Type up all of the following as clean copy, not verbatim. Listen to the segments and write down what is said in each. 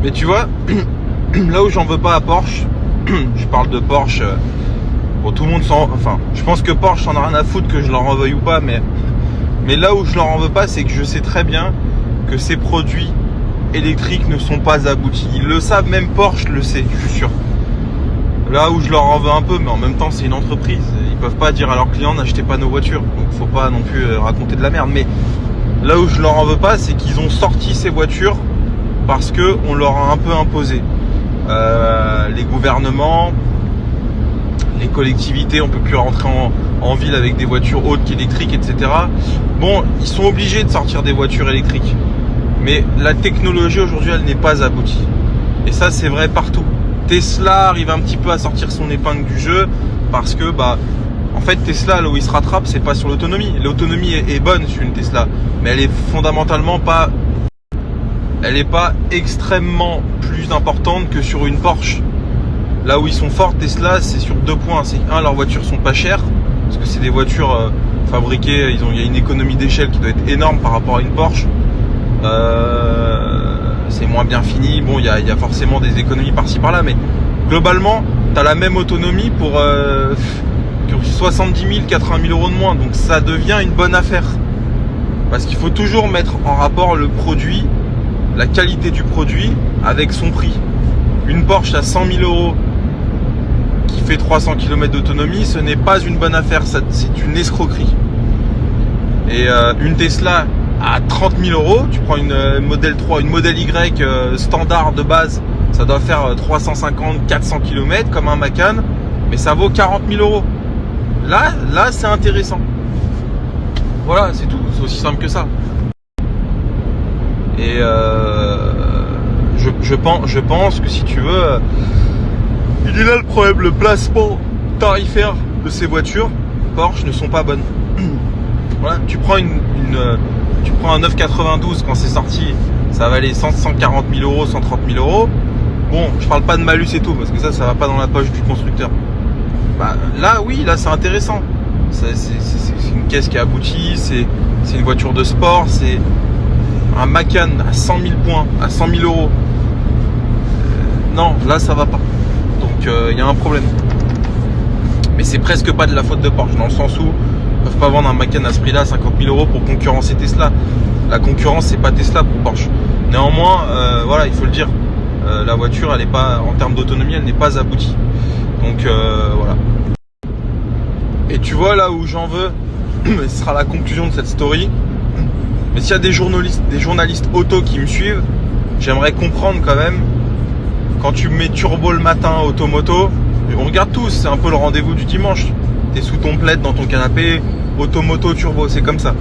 Mais tu vois, là où j'en veux pas à Porsche, je parle de Porsche, bon, tout le monde s'en... Enfin, je pense que Porsche s'en a rien à foutre que je leur en veuille ou pas, mais là où je leur en veux pas, c'est que je sais très bien que ces produits électriques ne sont pas aboutis. Ils le savent, même Porsche le sait, je suis sûr. Là où je leur en veux un peu, mais en même temps c'est une entreprise. Ils peuvent pas dire à leurs clients n'achetez pas nos voitures. Donc faut pas non plus raconter de la merde. Mais là où je leur en veux pas, c'est qu'ils ont sorti ces voitures parce que on leur a un peu imposé. Les gouvernements, les collectivités, on peut plus rentrer en ville avec des voitures hautes qu'électriques, etc. Bon, ils sont obligés de sortir des voitures électriques. Mais la technologie aujourd'hui, elle n'est pas aboutie. Et ça, c'est vrai partout. Tesla arrive un petit peu à sortir son épingle du jeu parce que, en fait, Tesla, là où il se rattrape, c'est pas sur l'autonomie. L'autonomie est bonne sur une Tesla, mais elle est fondamentalement pas... Elle n'est pas extrêmement plus importante que sur une Porsche. Là où ils sont forts, Tesla, c'est sur 2 points. C'est leurs voitures sont pas chères, parce que c'est des voitures fabriquées, il y a une économie d'échelle qui doit être énorme par rapport à une Porsche. C'est moins bien fini. Bon, il y a forcément des économies par-ci par-là, mais globalement, tu as la même autonomie pour 70 000, 80 000 euros de moins. Donc ça devient une bonne affaire. Parce qu'il faut toujours mettre en rapport le produit, la qualité du produit avec son prix. Une Porsche à 100 000 euros qui fait 300 km d'autonomie, ce n'est pas une bonne affaire, c'est une escroquerie. Et une Tesla à 30 000 euros, tu prends une modèle 3, une modèle Y standard de base, ça doit faire 350, 400 km comme un Macan, mais ça vaut 40 000 euros. Là c'est intéressant. Voilà, c'est tout, c'est aussi simple que ça. Et je pense que si tu veux, il est là le problème, le placement tarifaire de ces voitures Porsche ne sont pas bonnes. Voilà, tu prends un 992 quand c'est sorti, ça valait 140 000 euros, 130 000 euros. Bon, je parle pas de malus et tout, parce que ça va pas dans la poche du constructeur. Là, oui, là c'est intéressant. C'est une caisse qui est aboutie, c'est une voiture de sport, c'est un Macan à 100 000 points, à 100 000 euros. Non, là ça va pas. Donc il y a un problème. Mais c'est presque pas de la faute de Porsche, dans le sens où ils peuvent pas vendre un Macan à ce prix-là, 50 000 euros pour concurrencer Tesla. La concurrence, c'est pas Tesla pour Porsche. Néanmoins, voilà, il faut le dire, la voiture, elle est pas, en termes d'autonomie, elle n'est pas aboutie. Donc voilà. Et tu vois là où j'en veux, ce sera la conclusion de cette story. Mais s'il y a des journalistes auto qui me suivent, j'aimerais comprendre quand même, quand tu mets turbo le matin, automoto, on regarde tous, c'est un peu le rendez-vous du dimanche. T'es sous ton plaid dans ton canapé, automoto, turbo, c'est comme ça.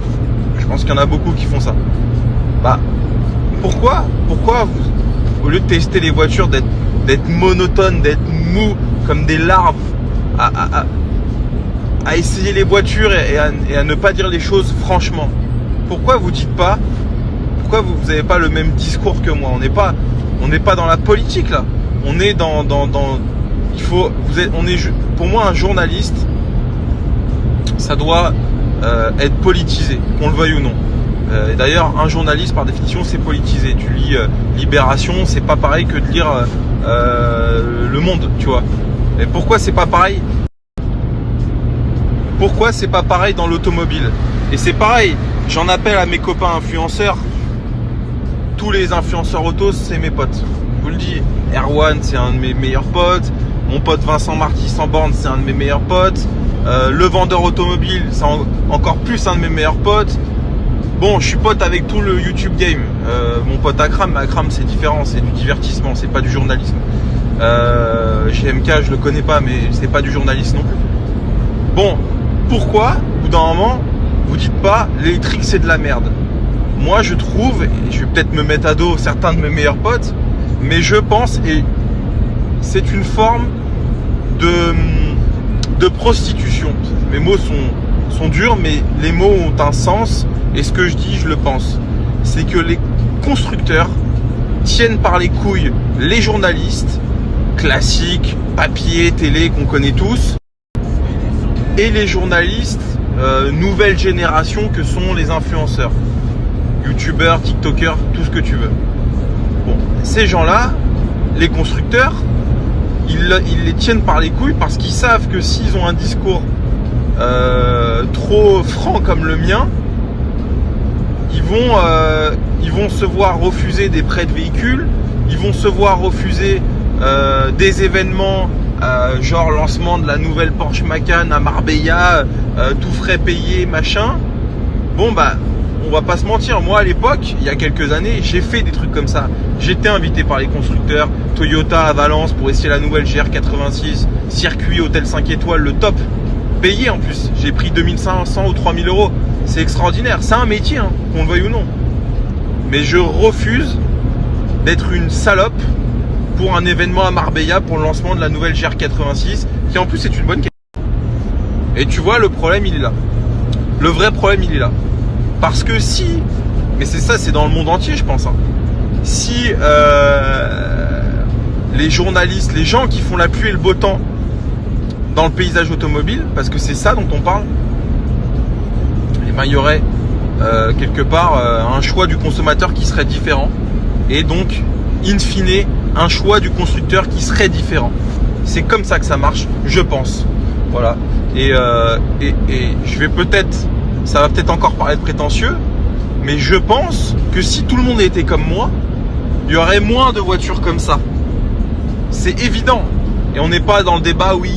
Je pense qu'il y en a beaucoup qui font ça. Pourquoi vous, au lieu de tester les voitures, d'être monotone, d'être mou comme des larves, à essayer les voitures et à ne pas dire les choses franchement? Pourquoi vous dites pas, pourquoi vous n'avez pas le même discours que moi? On n'est pas dans la politique là. On est dans pour moi un journaliste, ça doit être politisé, qu'on le veuille ou non. Et d'ailleurs, un journaliste par définition c'est politisé. Tu lis Libération, c'est pas pareil que de lire Le Monde, tu vois. Et pourquoi c'est pas pareil? Pourquoi c'est pas pareil dans l'automobile? Et c'est pareil, j'en appelle à mes copains influenceurs. Tous les influenceurs auto, c'est mes potes. Je vous le dis, Erwan, c'est un de mes meilleurs potes. Mon pote Vincent Marty sans borne, c'est un de mes meilleurs potes. Le vendeur automobile, c'est encore plus un de mes meilleurs potes. Bon, je suis pote avec tout le YouTube game. Mon pote Akram, mais Akram c'est différent, c'est du divertissement, c'est pas du journalisme. GMK, je le connais pas, mais c'est pas du journalisme non plus. Bon, pourquoi, au bout d'un moment, vous dites pas l'électrique c'est de la merde? Moi je trouve, et je vais peut-être me mettre à dos certains de mes meilleurs potes, mais je pense, et c'est une forme de prostitution. Mes mots sont durs, mais les mots ont un sens, et ce que je dis, je le pense. C'est que les constructeurs tiennent par les couilles les journalistes, classiques, papier, télé, qu'on connaît tous, et les journalistes nouvelle génération que sont les influenceurs, youtubeurs, tiktokers, tout ce que tu veux. Bon, ces gens-là, les constructeurs, ils les tiennent par les couilles parce qu'ils savent que s'ils ont un discours trop franc comme le mien, ils vont se voir refuser des prêts de véhicules, ils vont se voir refuser des événements genre lancement de la nouvelle Porsche Macan à Marbella, tout frais payé, machin. Bon bah, on va pas se mentir, moi à l'époque, il y a quelques années, j'ai fait des trucs comme ça. J'étais invité par les constructeurs, Toyota à Valence pour essayer la nouvelle GR86, circuit, hôtel 5 étoiles, le top. Payé en plus, j'ai pris 2500 ou 3000 euros. C'est extraordinaire, c'est un métier, hein, qu'on le veuille ou non. Mais je refuse d'être une salope pour un événement à Marbella pour le lancement de la nouvelle GR86, qui en plus est une bonne question. Et tu vois, le problème il est là. Le vrai problème il est là. Parce que si, mais c'est ça, c'est dans le monde entier je pense, hein, si les journalistes, les gens qui font la pluie et le beau temps dans le paysage automobile, parce que c'est ça dont on parle, et ben, il y aurait quelque part un choix du consommateur qui serait différent, et donc in fine un choix du constructeur qui serait différent. C'est comme ça que ça marche, je pense. Voilà. Et je vais peut-être, ça va peut-être encore paraître prétentieux, mais je pense que si tout le monde était comme moi, il y aurait moins de voitures comme ça. C'est évident. Et on n'est pas dans le débat, oui,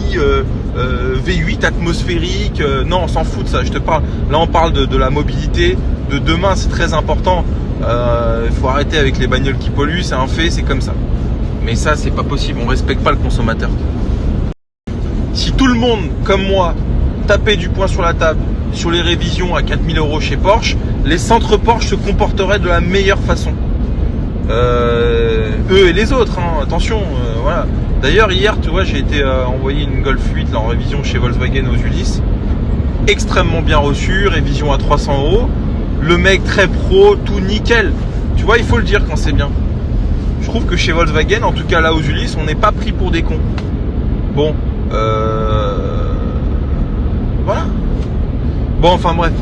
V8 atmosphérique, non, on s'en fout de ça, je te parle. Là, on parle de la mobilité de demain, c'est très important. Il faut arrêter avec les bagnoles qui polluent, c'est un fait, c'est comme ça. Mais ça, c'est pas possible, on respecte pas le consommateur. Si tout le monde, comme moi, tapait du poing sur la table sur les révisions à 4000 € chez Porsche, les centres Porsche se comporteraient de la meilleure façon. Eux et les autres, hein, attention, voilà. D'ailleurs, hier, tu vois, j'ai été envoyer une Golf 8 là, en révision chez Volkswagen aux Ulysses. Extrêmement bien reçu, révision à 300 €. Le mec très pro, tout nickel. Tu vois, il faut le dire quand c'est bien. Je trouve que chez Volkswagen, en tout cas là aux Ulysses, on n'est pas pris pour des cons. Bon, voilà. Bon, enfin bref.